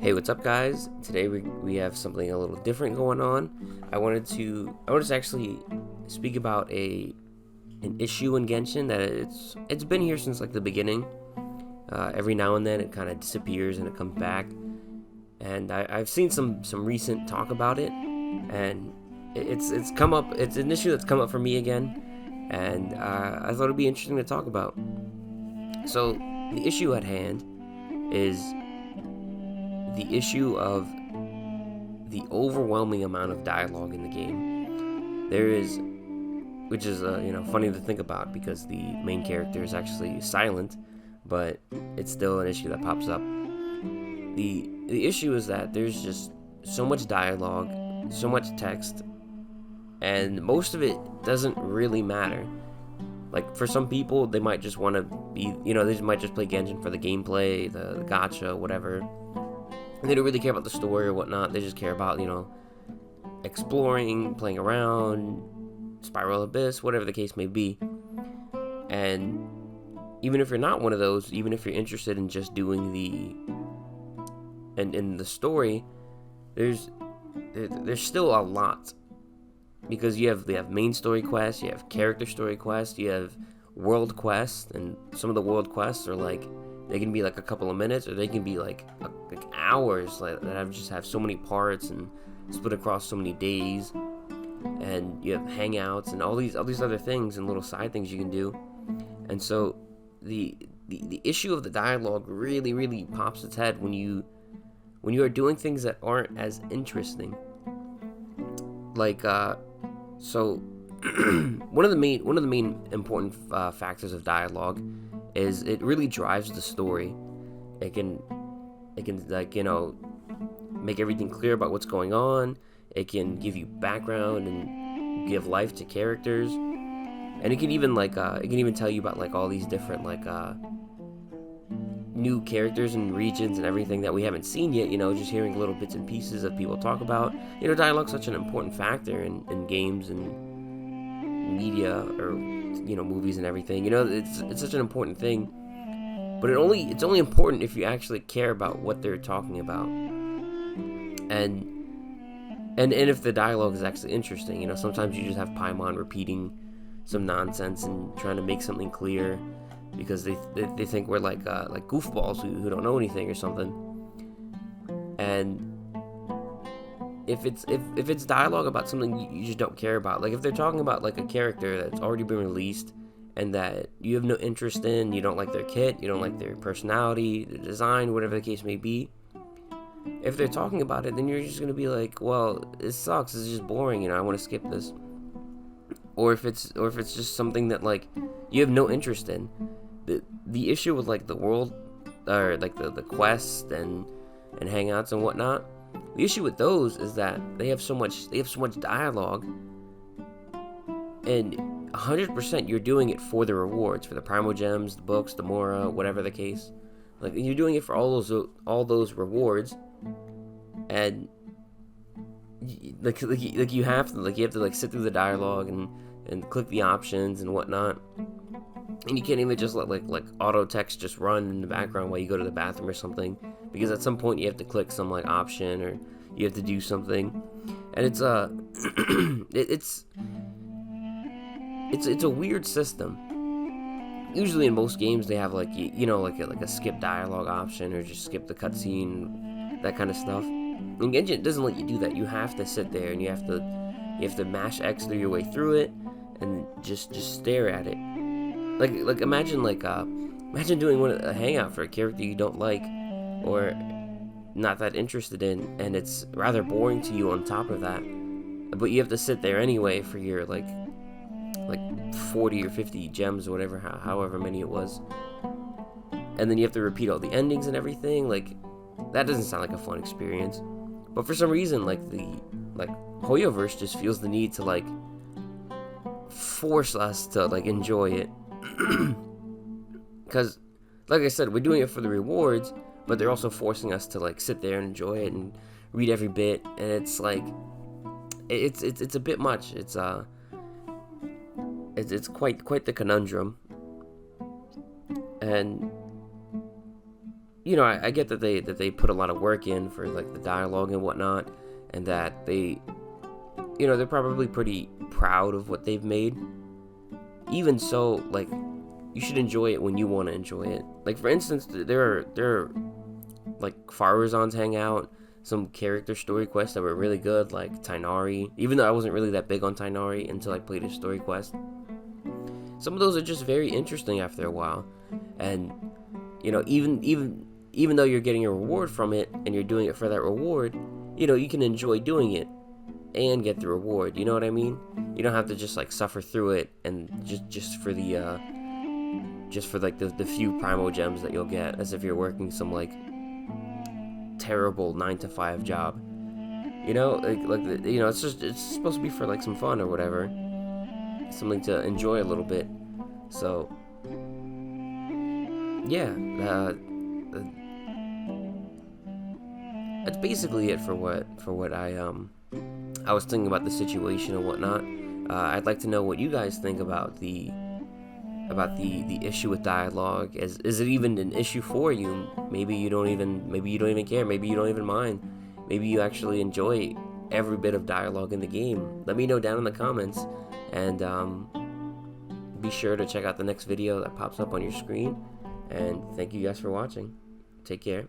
Hey, what's up, guys? Today we have something a little different going on. I wanted to actually speak about an issue in Genshin that it's been here since like the beginning. Every now and then it kind of disappears and it comes back, and I've seen some recent talk about it, and it's come up. It's an issue that's come up for me again, and I thought it'd be interesting to talk about. So the issue at hand is the issue of the overwhelming amount of dialogue in the game. There is, which is funny to think about because the main character is actually silent, but it's still an issue that pops up. The issue is that there's just so much dialogue, so much text, and most of it doesn't really matter. Like, for some people, they might just want to be, they might just play Genshin for the gameplay, the gacha, whatever. And they don't really care about the story or whatnot. They just care about, exploring, playing around, Spiral Abyss, whatever the case may be. And even if you're not one of those, even if you're interested in just doing in the story, there's still a lot. Because you have main story quests, you have character story quests, you have world quests, and some of the world quests are like, they can be like a couple of minutes, or they can be like hours, like that have so many parts and split across so many days. And you have hangouts and all these other things and little side things you can do. And so the issue of the dialogue really pops its head when you are doing things that aren't as interesting. Like so one of the main important factors of dialogue is it really drives the story. It can make everything clear about what's going on. It can give you background and give life to characters, and it can even tell you about like all these different new characters and regions and everything that we haven't seen yet. Just hearing little bits and pieces of people talk about. Dialogue's such an important factor in games and media, or movies and everything. It's such an important thing, but it's only important if you actually care about what they're talking about, and if the dialogue is actually interesting. Sometimes you just have Paimon repeating some nonsense and trying to make something clear because they think we're like goofballs who don't know anything or something. And if it's dialogue about something you just don't care about, like if they're talking about like a character that's already been released and that you have no interest in, you don't like their kit, you don't like their personality, their design, whatever the case may be, if they're talking about it, then you're just going to be like, well, it sucks, this is just boring, I want to skip this. Or if it's just something that like you have no interest in. The issue with like the world, or like the quests and hangouts and whatnot, the issue with those is that they have so much dialogue, and 100% you're doing it for the rewards, for the Primo Gems, the books, the Mora, whatever the case. Like, you're doing it for all those rewards, and you have to sit through the dialogue and click the options and whatnot. And you can't even just let like auto text just run in the background while you go to the bathroom or something, because at some point you have to click some like option, or you have to do something. And it's it's a weird system. Usually in most games they have like like a skip dialogue option, or just skip the cutscene, that kind of stuff. And Genshin doesn't let you do that. You have to sit there and you have to mash X through your way through it and just stare at it. Like imagine doing a hangout for a character you don't like or not that interested in, and it's rather boring to you on top of that, but you have to sit there anyway for your like 40 or 50 gems or whatever, however many it was, and then you have to repeat all the endings and everything. Like, that doesn't sound like a fun experience. But for some reason, the Hoyoverse just feels the need to like force us to like enjoy it. Because, like I said, we're doing it for the rewards, but they're also forcing us to like sit there and enjoy it and read every bit, and it's like it's a bit much. It's quite the conundrum. And I get that they put a lot of work in for like the dialogue and whatnot, and that they're probably pretty proud of what they've made. Even so, like, you should enjoy it when you want to enjoy it. Like, for instance, there are like Farazan's Hangout, some character story quests that were really good, like Tainari. Even though I wasn't really that big on Tainari until I played his story quest, some of those are just very interesting after a while. And even though you're getting a reward from it and you're doing it for that reward, you can enjoy doing it and get the reward. You know what I mean? You don't have to just like suffer through it and just for like the few primo gems that you'll get, as if you're working some like terrible 9-to-5 job. It's supposed to be for like some fun or whatever, something to enjoy a little bit. So yeah, that's basically it for what I was thinking about the situation and whatnot. I'd like to know what you guys think about the issue with dialogue. Is it even an issue for you? Maybe you don't even care. Maybe you don't even mind. Maybe you actually enjoy every bit of dialogue in the game. Let me know down in the comments, and be sure to check out the next video that pops up on your screen. And thank you guys for watching. Take care.